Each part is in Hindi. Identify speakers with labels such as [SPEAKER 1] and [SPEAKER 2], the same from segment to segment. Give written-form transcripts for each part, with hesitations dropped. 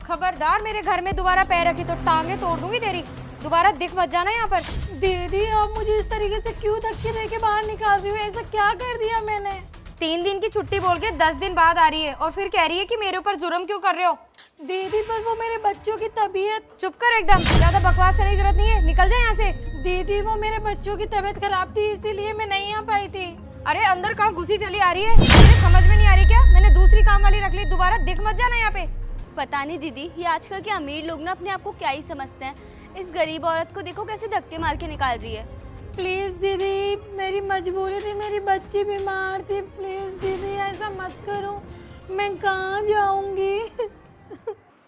[SPEAKER 1] खबरदार मेरे घर में दोबारा पैर रखी तो टांगे तोड़ दूंगी तेरी। दोबारा दिख मत जाना यहाँ पर।
[SPEAKER 2] दीदी आप मुझे इस तरीके से क्यों धक्के दे के बाहर निकाल रही हो? ऐसा क्या कर दिया मैंने?
[SPEAKER 1] 3 दिन की छुट्टी बोल के 10 दिन बाद आ रही है और फिर कह रही है कि मेरे ऊपर जुर्म क्यों कर रहे हो।
[SPEAKER 2] दीदी पर वो मेरे बच्चों की तबीयत।
[SPEAKER 1] चुप कर, एकदम ज्यादा बकवास करने की जरूरत नहीं है, निकल जाए यहाँ से।
[SPEAKER 2] दीदी वो मेरे बच्चों की तबीयत खराब थी इसीलिए मैं नहीं आ पाई थी।
[SPEAKER 1] अरे अंदर कहाँ घुसी चली आ रही है, मुझे समझ में नहीं आ रही क्या? मैंने दूसरी काम वाली रख ली, दोबारा दिख मत जाना यहाँ पे।
[SPEAKER 3] पता नहीं दीदी, ये आजकल के अमीर लोग ना अपने आप को क्या ही समझते हैं। इस गरीब औरत को देखो कैसे धक्के मार के निकाल रही है।
[SPEAKER 2] प्लीज दीदी मेरी मजबूरी थी, मेरी बच्ची बीमार थी, प्लीज दीदी ऐसा मत करो, मैं कहाँ जाऊंगी?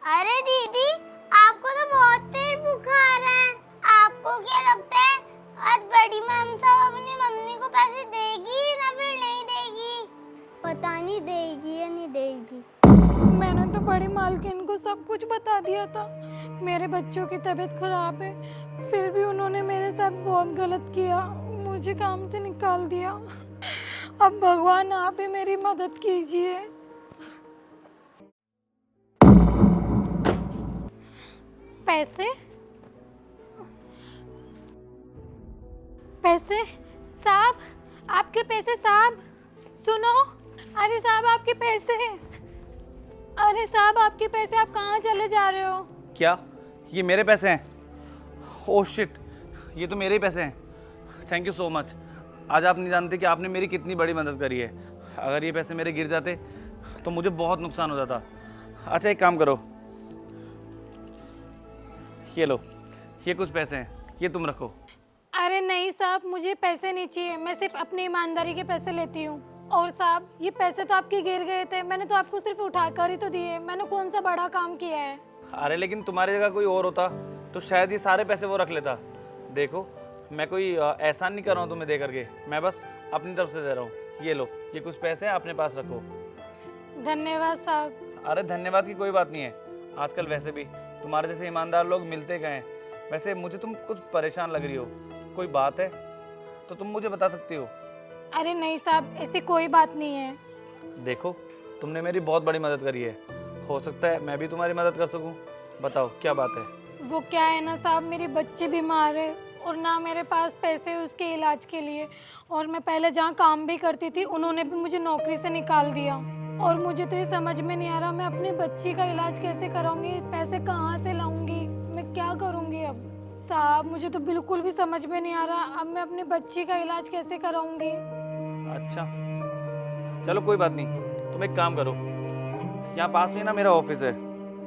[SPEAKER 4] अरे दीदी आपको तो बहुत तेज बुखार है, आपको क्या लगता है आज बड़ी मैम साहब अपनी मम्मी को पैसे देगी ना फिर नहीं देगी? पता नहीं देगी या नहीं देगी।
[SPEAKER 2] मैंने तो बड़ी मालकिन को सब कुछ बता दिया था, मेरे बच्चों की तबीयत खराब है, फिर भी उन्होंने मेरे साथ बहुत गलत किया, मुझे काम से निकाल दिया। अब भगवान आप ही मेरी मदद कीजिए। पैसे पैसे साहब, आपके पैसे साहब, सुनो। अरे साहब आपके पैसे, अरे साहब आपके पैसे, आप कहाँ चले जा रहे हो?
[SPEAKER 5] क्या ये मेरे पैसे हैं? ओह शिट, ये तो मेरे ही पैसे हैं। Thank you so much. आज आप नहीं जानते कि आपने मेरी कितनी बड़ी मदद करी है। अगर ये पैसे मेरे गिर जाते तो मुझे बहुत नुकसान हो जाता। अच्छा एक काम करो, ये लो, ये कुछ पैसे हैं, ये तुम रखो।
[SPEAKER 2] अरे नहीं साहब मुझे पैसे नहीं चाहिए, मैं सिर्फ अपनी ईमानदारी के पैसे लेती हूँ। और साहब ये पैसे तो आपके गिर गए थे, मैंने तो आपको सिर्फ उठाकर ही तो दिए, मैंने कौन सा बड़ा काम किया है?
[SPEAKER 5] अरे लेकिन तुम्हारी जगह कोई और होता तो शायद ये सारे पैसे वो रख लेता। देखो मैं कोई एहसान नहीं कर रहा हूँ तुम्हें दे करके, मैं बस अपनी तरफ से दे रहा हूँ। ये लो, ये कुछ पैसे हैं, अपने पास रखो।
[SPEAKER 2] धन्यवाद साहब।
[SPEAKER 5] अरे धन्यवाद की कोई बात नहीं है, आजकल वैसे भी तुम्हारे जैसे ईमानदार लोग मिलते गए हैं। वैसे मुझे तुम कुछ परेशान लग रही हो, कोई बात है तो तुम मुझे बता सकती हो।
[SPEAKER 2] अरे नहीं साहब ऐसी कोई बात नहीं है।
[SPEAKER 5] देखो तुमने मेरी बहुत बड़ी मदद करी है, हो सकता है मैं भी तुम्हारी मदद कर सकूं। बताओ क्या बात है?
[SPEAKER 2] वो क्या है ना साहब, मेरी बच्ची बीमार है और ना मेरे पास पैसे उसके इलाज के लिए, और मैं पहले जहाँ काम भी करती थी उन्होंने भी मुझे नौकरी से निकाल दिया, और मुझे तो ये समझ में नहीं आ रहा मैं अपनी बच्ची का इलाज कैसे कराऊंगी, पैसे कहाँ से लाऊंगी, मैं क्या करूंगी अब? साहब मुझे तो बिल्कुल भी समझ में नहीं आ रहा, अब मैं अपनी बच्ची का इलाज कैसे कराऊंगी?
[SPEAKER 5] अच्छा चलो कोई बात नहीं, तुम एक काम करो, यहाँ पास में ना मेरा ऑफिस है,